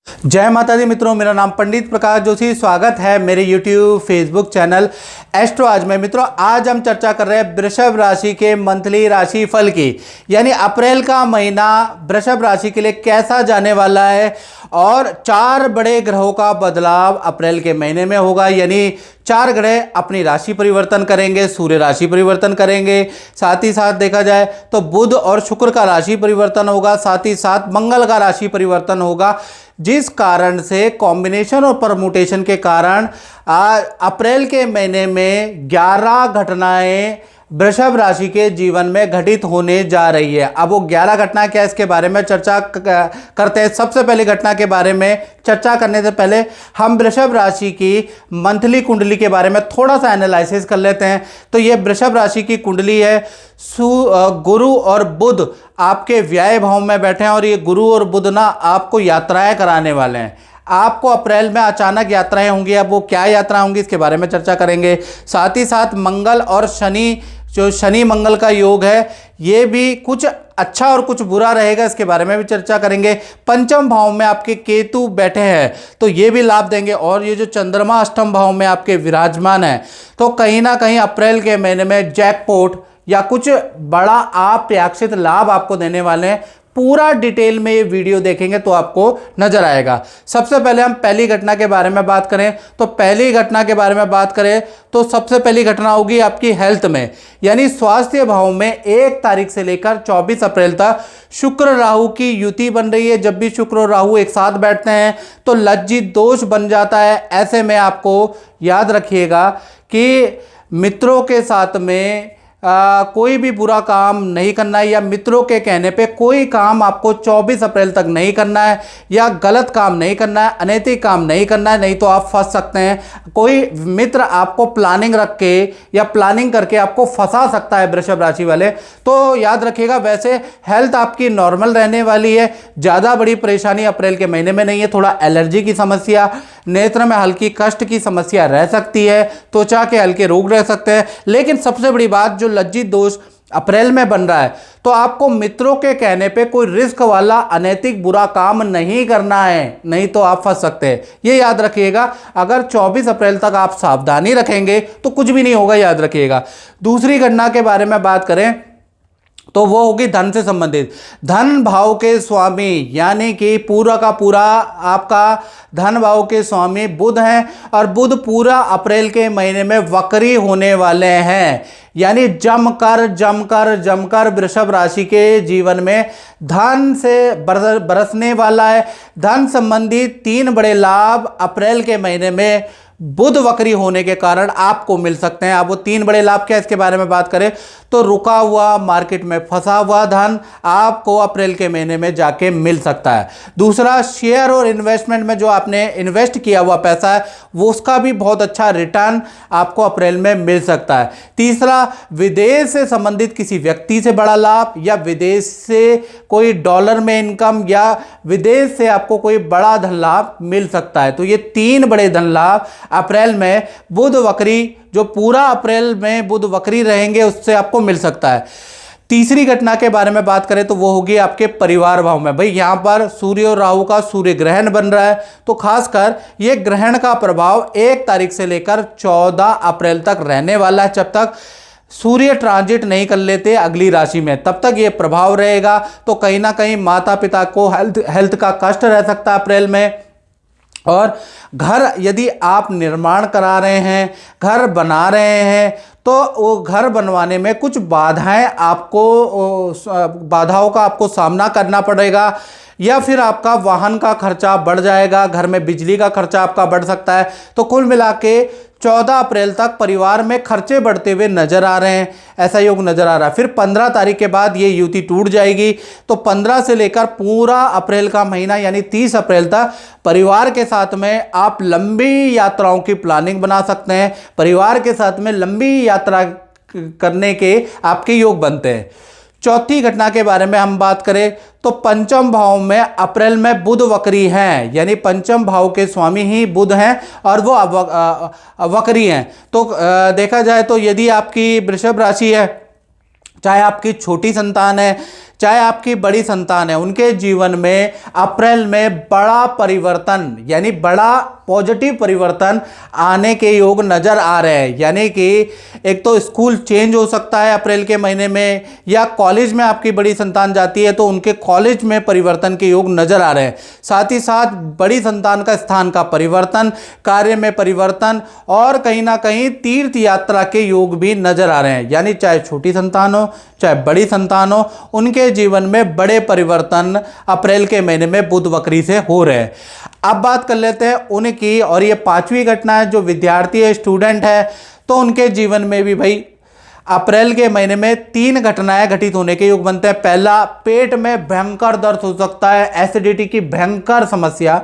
जय माता दी मित्रों, मेरा नाम पंडित प्रकाश जोशी। स्वागत है मेरे YouTube फेसबुक चैनल एस्ट्रो आज में। मित्रों, आज हम चर्चा कर रहे हैं वृषभ राशि के मंथली राशि फल की, यानी अप्रैल का महीना वृषभ राशि के लिए कैसा जाने वाला है। और 4 बड़े ग्रहों का बदलाव अप्रैल के महीने में होगा, यानी 4 ग्रह अपनी राशि परिवर्तन करेंगे, सूर्य राशि परिवर्तन करेंगे। साथ ही साथ देखा जाए तो बुध और शुक्र का राशि परिवर्तन होगा, साथ ही साथ मंगल का राशि परिवर्तन होगा, जिस कारण से कॉम्बिनेशन और परमुटेशन के कारण अप्रैल के महीने में 11 घटनाएं वृषभ राशि के जीवन में घटित होने जा रही है। अब वो 11 घटना क्या है, इसके बारे में चर्चा करते हैं। सबसे पहली घटना के बारे में चर्चा करने से पहले हम वृषभ राशि की मंथली कुंडली के बारे में थोड़ा सा एनालिसिस कर लेते हैं। तो ये वृषभ राशि की कुंडली है। गुरु और बुध आपके व्यय भाव में बैठे हैं, और ये गुरु और बुध ना आपको यात्राएं कराने वाले हैं। आपको अप्रैल में अचानक यात्राएं होंगी। अब वो क्या यात्राएं होंगी, इसके बारे में चर्चा करेंगे। साथ ही साथ मंगल और शनि, जो शनि मंगल का योग है, ये भी कुछ अच्छा और कुछ बुरा रहेगा, इसके बारे में भी चर्चा करेंगे। पंचम भाव में आपके केतु बैठे हैं, तो ये भी लाभ देंगे। और ये जो चंद्रमा अष्टम भाव में आपके विराजमान है, तो कहीं ना कहीं अप्रैल के महीने में जैकपॉट या कुछ बड़ा अप्रत्याशित लाभ आपको देने वाले हैं। पूरा डिटेल में ये वीडियो देखेंगे तो आपको नजर आएगा। सबसे पहले हम पहली घटना के बारे में बात करें, तो पहली घटना के बारे में बात करें तो सबसे पहली घटना होगी आपकी हेल्थ में, यानी स्वास्थ्य भाव में 1 तारीख से लेकर 24 अप्रैल तक शुक्र राहु की युति बन रही है। जब भी शुक्र और राहु एक साथ बैठते हैं तो लज्जित दोष बन जाता है। ऐसे में आपको याद रखिएगा कि मित्रों के साथ में कोई भी बुरा काम नहीं करना है, या मित्रों के कहने पे कोई काम आपको 24 अप्रैल तक नहीं करना है, या गलत काम नहीं करना है, अनैतिक काम नहीं करना है, नहीं तो आप फंस सकते हैं। कोई मित्र आपको प्लानिंग रख के या प्लानिंग करके आपको फंसा सकता है वृषभ राशि वाले, तो याद रखिएगा। वैसे हेल्थ आपकी नॉर्मल रहने वाली है, ज़्यादा बड़ी परेशानी अप्रैल के महीने में नहीं है। थोड़ा एलर्जी की समस्या, नेत्र में हल्की कष्ट की समस्या रह सकती है, त्वचा के हल्के रोग रह सकते हैं। लेकिन सबसे बड़ी बात, जो लज्जित दोष अप्रैल में बन रहा है, तो आपको मित्रों के कहने पे कोई रिस्क वाला अनैतिक बुरा काम नहीं करना है, नहीं तो आप फंस सकते हैं। ये याद रखिएगा। अगर 24 अप्रैल तक आप सावधानी रखेंगे तो कुछ भी नहीं होगा, याद रखिएगा। दूसरी घटना के बारे में बात करें तो वो होगी धन से संबंधित। धन भाव के स्वामी, यानी कि पूरा का पूरा आपका धन भाव के स्वामी बुध हैं, और बुध पूरा अप्रैल के महीने में वक्री होने वाले हैं, यानी जमकर वृषभ राशि के जीवन में धन से बरसने वाला है। धन संबंधी 3 बड़े लाभ अप्रैल के महीने में बुध वक्री होने के कारण आपको मिल सकते हैं। अब वो 3 बड़े लाभ क्या है, इसके बारे में बात करें तो रुका हुआ, मार्केट में फंसा हुआ धन आपको अप्रैल के महीने में जाके मिल सकता है। दूसरा, शेयर और इन्वेस्टमेंट में जो आपने इन्वेस्ट किया हुआ पैसा है, वो उसका भी बहुत अच्छा रिटर्न आपको अप्रैल में मिल सकता है। तीसरा, विदेश से संबंधित किसी व्यक्ति से बड़ा लाभ, या विदेश से कोई डॉलर में इनकम, या विदेश से आपको कोई बड़ा धन लाभ मिल सकता है। तो ये 3 बड़े धन लाभ अप्रैल में बुध वक्री, जो पूरा अप्रैल में बुध वक्री रहेंगे, उससे आपको मिल सकता है। तीसरी घटना के बारे में बात करें तो वो होगी आपके परिवार भाव में। भाई, यहां पर सूर्य और राहु का सूर्य ग्रहण बन रहा है, तो खासकर ये ग्रहण का प्रभाव 1 तारीख से लेकर 14 अप्रैल तक रहने वाला है। जब तक सूर्य ट्रांजिट नहीं कर लेते अगली राशि में, तब तक ये प्रभाव रहेगा। तो कहीं ना कहीं माता पिता को हेल्थ का कष्ट रह सकता है अप्रैल में। और घर यदि आप निर्माण करा रहे हैं, घर बना रहे हैं, तो वो घर बनवाने में कुछ बाधाओं का आपको सामना करना पड़ेगा, या फिर आपका वाहन का खर्चा बढ़ जाएगा, घर में बिजली का खर्चा आपका बढ़ सकता है। तो कुल मिला के 14 अप्रैल तक परिवार में खर्चे बढ़ते हुए नजर आ रहे हैं, ऐसा योग नजर आ रहा है। फिर 15 तारीख के बाद ये युति टूट जाएगी। तो 15 से लेकर पूरा अप्रैल का महीना, यानी 30 अप्रैल तक परिवार के साथ में आप लंबी यात्राओं की प्लानिंग बना सकते हैं। परिवार के साथ में लंबी यात्रा करने के आपके योग बनते हैं। चौथी घटना के बारे में हम बात करें तो पंचम भाव में अप्रैल में बुध वक्री हैं, यानी पंचम भाव के स्वामी ही बुध हैं और वो वक्री हैं। तो देखा जाए तो यदि आपकी वृषभ राशि है, चाहे आपकी छोटी संतान है, चाहे आपकी बड़ी संतान है, उनके जीवन में अप्रैल में बड़ा परिवर्तन यानी बड़ा पॉजिटिव परिवर्तन आने के योग नज़र आ रहे हैं। यानी कि एक तो स्कूल चेंज हो सकता है अप्रैल के महीने में, या कॉलेज में आपकी बड़ी संतान जाती है तो उनके कॉलेज में परिवर्तन के योग नज़र आ रहे हैं। साथ ही साथ बड़ी संतान का स्थान का परिवर्तन, कार्य में परिवर्तन और कहीं ना कहीं तीर्थ यात्रा के योग भी नज़र आ रहे हैं। यानी चाहे छोटी संतान हो चाहे बड़ी संतान हो, उनके जीवन में बड़े परिवर्तन अप्रैल के महीने में बुध वक्री से हो रहे हैं। अब बात कर लेते हैं उनकी, और ये 5वीं घटना है, जो विद्यार्थी है, स्टूडेंट है, तो उनके जीवन में भी भाई अप्रैल के महीने में 3 घटनाएं घटित होने के योग बनते हैं। पहला, पेट में भयंकर दर्द हो सकता है, एसिडिटी की भयंकर समस्या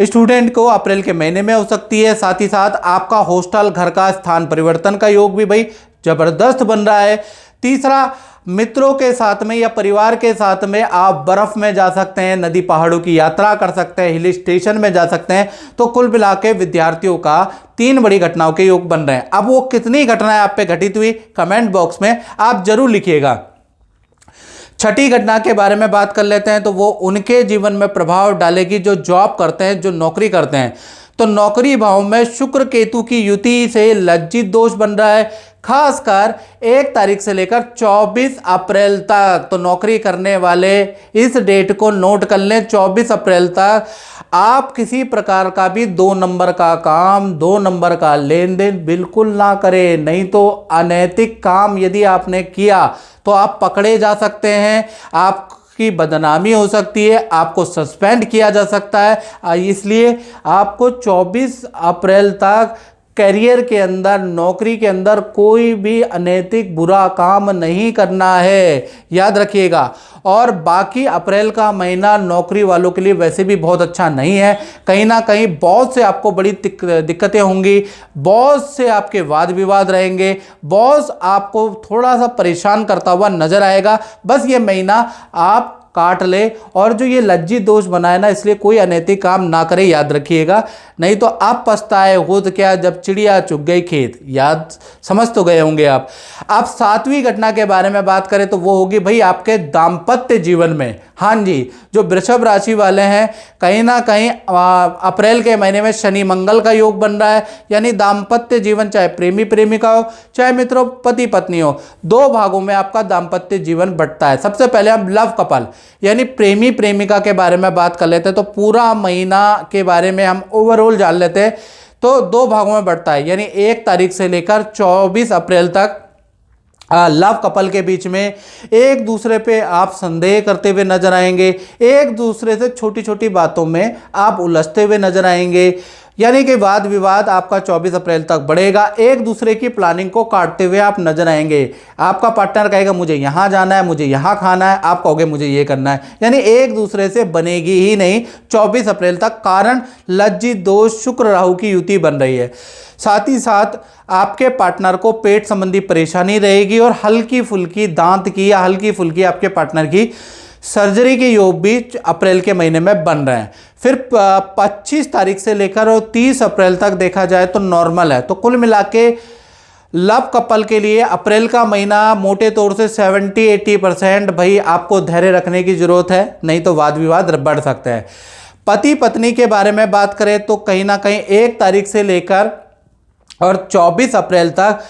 स्टूडेंट को अप्रैल के महीने में हो सकती है। साथ ही साथ आपका हॉस्टल, घर का स्थान परिवर्तन का योग भी भाई जबरदस्त बन रहा है। तीसरा, मित्रों के साथ में या परिवार के साथ में आप बर्फ में जा सकते हैं, नदी पहाड़ों की यात्रा कर सकते हैं, हिल स्टेशन में जा सकते हैं। तो कुल मिला के विद्यार्थियों का 3 बड़ी घटनाओं के योग बन रहे हैं। अब वो कितनी घटनाएं आप पे घटित हुई, कमेंट बॉक्स में आप जरूर लिखिएगा। छठी घटना के बारे में बात कर लेते हैं, तो वो उनके जीवन में प्रभाव डालेगी जो जॉब करते हैं, जो नौकरी करते हैं। तो नौकरी भाव में शुक्र केतु की युति से लज्जित दोष बन रहा है, खासकर 1 तारीख से लेकर 24 अप्रैल तक। तो नौकरी करने वाले इस डेट को नोट कर लें, 24 अप्रैल तक आप किसी प्रकार का भी 2 नंबर का काम, 2 नंबर का लेन देन बिल्कुल ना करें, नहीं तो अनैतिक काम यदि आपने किया तो आप पकड़े जा सकते हैं, आपकी बदनामी हो सकती है, आपको सस्पेंड किया जा सकता है। इसलिए आपको 24 अप्रैल तक करियर के अंदर, नौकरी के अंदर कोई भी अनैतिक बुरा काम नहीं करना है, याद रखिएगा। और बाकी अप्रैल का महीना नौकरी वालों के लिए वैसे भी बहुत अच्छा नहीं है। कहीं ना कहीं बॉस से आपको बड़ी दिक्कतें होंगी, बॉस से आपके वाद विवाद रहेंगे, बॉस आपको थोड़ा सा परेशान करता हुआ नजर आएगा। बस ये महीना आप काट ले, और जो ये लज्जित दोष बनाए ना, इसलिए कोई अनैतिक काम ना करे, याद रखिएगा। नहीं तो आप पछताए खुद क्या जब चिड़िया चुग गई खेत, याद समझ तो गए होंगे आप। अब 7वीं घटना के बारे में बात करें तो वो होगी भाई आपके दाम्पत्य जीवन में। हाँ जी, जो वृषभ राशि वाले हैं, कहीं ना कहीं अप्रैल के महीने में शनि मंगल का योग बन रहा है। यानी दाम्पत्य जीवन, चाहे प्रेमी प्रेमिका हो, चाहे मित्रों पति पत्नी हो, 2 भागों में आपका दाम्पत्य जीवन बंटता है। सबसे पहले हम लव कपल यानी प्रेमी प्रेमिका के बारे में बात कर लेते हैं। तो पूरा महीना के बारे में हम ओवरऑल जान लेते हैं। तो 2 भागों में बढ़ता है, यानी 1 तारीख से लेकर 24 अप्रैल तक लव कपल के बीच में एक दूसरे पे आप संदेह करते हुए नजर आएंगे, एक दूसरे से छोटी छोटी बातों में आप उलझते हुए नजर आएंगे। यानी कि वाद विवाद आपका 24 अप्रैल तक बढ़ेगा, एक दूसरे की प्लानिंग को काटते हुए आप नजर आएंगे। आपका पार्टनर कहेगा मुझे यहाँ जाना है, मुझे यहाँ खाना है, आप कहोगे मुझे ये करना है। यानी एक दूसरे से बनेगी ही नहीं 24 अप्रैल तक, कारण लज्जित दोष शुक्र राहु की युति बन रही है। साथ ही साथ आपके पार्टनर को पेट संबंधी परेशानी रहेगी, और हल्की फुल्की दांत की या हल्की फुल्की आपके पार्टनर की सर्जरी के योग भी अप्रैल के महीने में बन रहे हैं। फिर 25 तारीख से लेकर और 30 अप्रैल तक देखा जाए तो नॉर्मल है। तो कुल मिला के लव कपल के लिए अप्रैल का महीना मोटे तौर से 70-80% भाई आपको धैर्य रखने की जरूरत है, नहीं तो वाद विवाद बढ़ सकते हैं। पति पत्नी के बारे में बात करें तो कहीं ना कहीं 1 तारीख से लेकर और 24 अप्रैल तक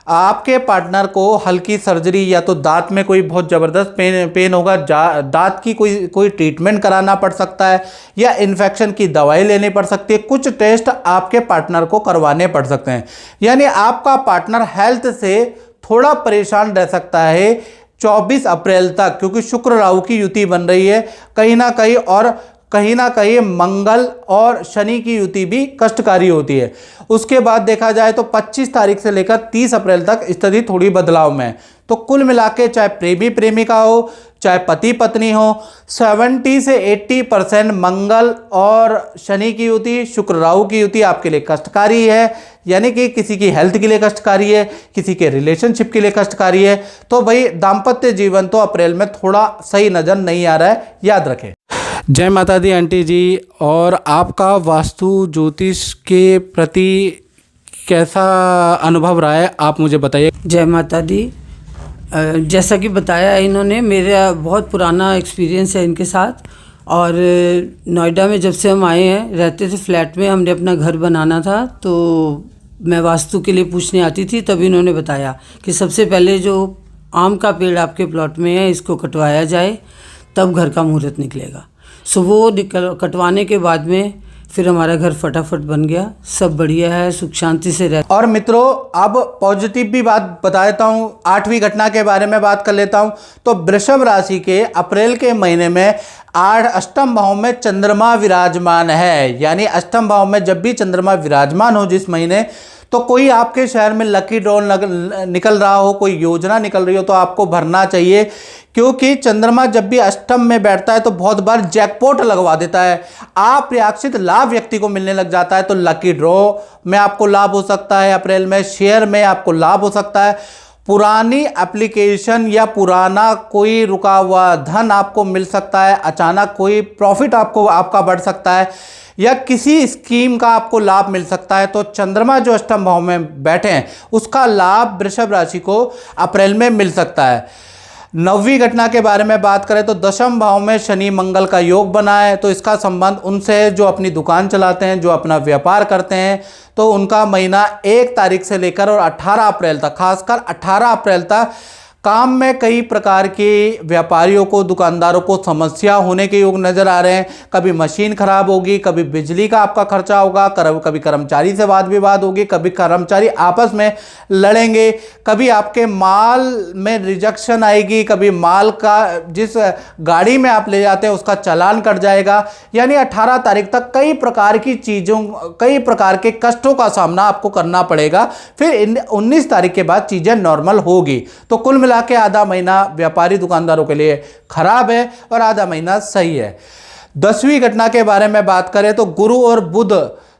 आपके पार्टनर को हल्की सर्जरी, या तो दांत में कोई बहुत ज़बरदस्त पेन होगा, दांत की कोई ट्रीटमेंट कराना पड़ सकता है, या इन्फेक्शन की दवाई लेनी पड़ सकती है, कुछ टेस्ट आपके पार्टनर को करवाने पड़ सकते हैं। यानी आपका पार्टनर हेल्थ से थोड़ा परेशान रह सकता है 24 अप्रैल तक, क्योंकि शुक्र राहु की युति बन रही है कहीं ना कहीं मंगल और शनि की युति भी कष्टकारी होती है। उसके बाद देखा जाए तो 25 तारीख से लेकर 30 अप्रैल तक स्थिति थोड़ी बदलाव में। तो कुल मिला के चाहे प्रेमी प्रेमिका हो, चाहे पति पत्नी हो, 70 से 80% मंगल और शनि की युति, शुक्र राहु की युति आपके लिए कष्टकारी है। यानी कि किसी की हेल्थ के लिए कष्टकारी है, किसी के रिलेशनशिप के लिए कष्टकारी है। तो भाई दाम्पत्य जीवन तो अप्रैल में थोड़ा सही नज़र नहीं आ रहा है, याद रखें। जय माता दी आंटी जी, और आपका वास्तु ज्योतिष के प्रति कैसा अनुभव रहा है, आप मुझे बताइए। जय माता दी। जैसा कि बताया इन्होंने, मेरा बहुत पुराना एक्सपीरियंस है इनके साथ। और नोएडा में जब से हम आए हैं, रहते थे फ्लैट में, हमने अपना घर बनाना था, तो मैं वास्तु के लिए पूछने आती थी, तभी इन्होंने बताया कि सबसे पहले जो आम का पेड़ आपके प्लॉट में है इसको कटवाया जाए, तब घर का मुहूर्त निकलेगा। सो वो कटवाने के बाद में फिर हमारा घर फटाफट बन गया, सब बढ़िया है, सुख शांति से रह। और मित्रों, अब पॉजिटिव भी बात बता देता हूँ, 8वीं घटना के बारे में बात कर लेता हूँ। तो वृषभ राशि के अप्रैल के महीने में 8 अष्टम भाव में चंद्रमा विराजमान है। यानी अष्टम भाव में जब भी चंद्रमा विराजमान हो जिस महीने, तो कोई आपके शहर में लकी ड्रॉ निकल रहा हो, कोई योजना निकल रही हो, तो आपको भरना चाहिए। क्योंकि चंद्रमा जब भी अष्टम में बैठता है तो बहुत बार जैकपॉट लगवा देता है, अप्रत्याशित लाभ व्यक्ति को मिलने लग जाता है। तो लकी ड्रॉ में आपको लाभ हो सकता है अप्रैल में, शेयर में आपको लाभ हो सकता है, पुरानी एप्लीकेशन या पुराना कोई रुका हुआ धन आपको मिल सकता है, अचानक कोई प्रॉफिट आपका बढ़ सकता है, या किसी स्कीम का आपको लाभ मिल सकता है। तो चंद्रमा जो अष्टम भाव में बैठे हैं उसका लाभ वृषभ राशि को अप्रैल में मिल सकता है। 9वीं घटना के बारे में बात करें तो दशम भाव में शनि मंगल का योग बना है, तो इसका संबंध उनसे जो अपनी दुकान चलाते हैं, जो अपना व्यापार करते हैं, तो उनका महीना 1 तारीख से लेकर और 18 अप्रैल तक, खासकर 18 अप्रैल तक काम में कई प्रकार के व्यापारियों को, दुकानदारों को समस्या होने के योग नज़र आ रहे हैं। कभी मशीन खराब होगी, कभी बिजली का आपका खर्चा होगा, कभी कर्मचारी से वाद विवाद होगी, कभी कर्मचारी आपस में लड़ेंगे, कभी आपके माल में रिजेक्शन आएगी, कभी माल का जिस गाड़ी में आप ले जाते हैं उसका चालान कट जाएगा। यानी 18 तारीख तक कई प्रकार की चीज़ों, कई प्रकार के कष्टों का सामना आपको करना पड़ेगा। फिर 19 तारीख के बाद चीज़ें नॉर्मल होगी। तो कुल मिला के आधा महीना व्यापारी दुकानदारों के लिए खराब है और आधा महीना सही है। 10वीं घटना के बारे में बात करें तो गुरु और बुध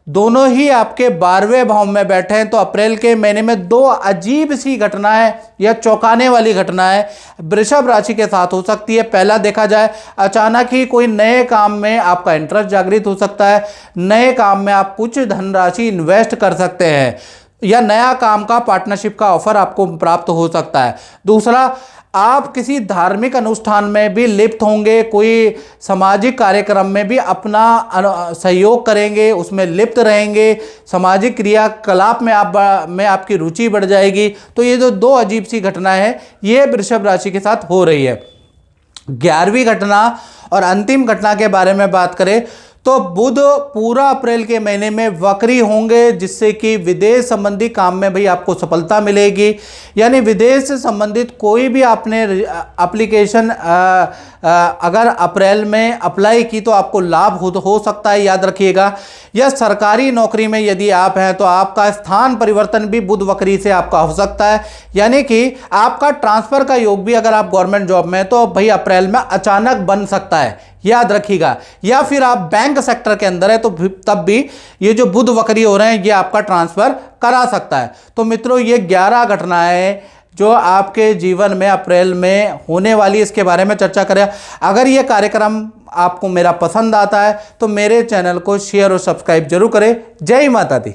दोनों ही आपके 12वें भाव में बैठे हैं। तो अप्रैल के महीने में 2 अजीब सी घटनाएं या चौंकाने वाली घटनाएं वृषभ राशि के साथ हो सकती है। पहला देखा जाए, अचानक ही कोई नए काम में आपका इंटरेस्ट जागृत हो सकता है, नए काम में आप कुछ धनराशि इन्वेस्ट कर सकते हैं, या नया काम का पार्टनरशिप का ऑफर आपको प्राप्त हो सकता है। दूसरा, आप किसी धार्मिक अनुष्ठान में भी लिप्त होंगे, कोई सामाजिक कार्यक्रम में भी अपना सहयोग करेंगे, उसमें लिप्त रहेंगे, सामाजिक क्रियाकलाप में आपकी रुचि बढ़ जाएगी। तो ये जो 2 अजीब सी घटनाएं हैं ये वृषभ राशि के साथ हो रही है। 11वीं घटना और अंतिम घटना के बारे में बात करें तो बुध पूरा अप्रैल के महीने में वक्री होंगे, जिससे कि विदेश संबंधी काम में भी आपको सफलता मिलेगी। यानी विदेश से संबंधित कोई भी आपने एप्लीकेशन अगर अप्रैल में अप्लाई की तो आपको लाभ हो सकता है, याद रखिएगा। या सरकारी नौकरी में यदि आप हैं तो आपका स्थान परिवर्तन भी बुध वक्री से आपका हो सकता है। यानी कि आपका ट्रांसफर का योग भी अगर आप गवर्नमेंट जॉब में हैं तो भाई अप्रैल में अचानक बन सकता है, याद रखिएगा। या फिर आप बैंक सेक्टर के अंदर है तो तब भी ये जो बुध वक्री हो रहे हैं ये आपका ट्रांसफर करा सकता है। तो मित्रों, ये 11 घटनाएं जो आपके जीवन में अप्रैल में होने वाली, इसके बारे में चर्चा करें। अगर ये कार्यक्रम आपको मेरा पसंद आता है तो मेरे चैनल को शेयर और सब्सक्राइब जरूर करें। जय माता दी।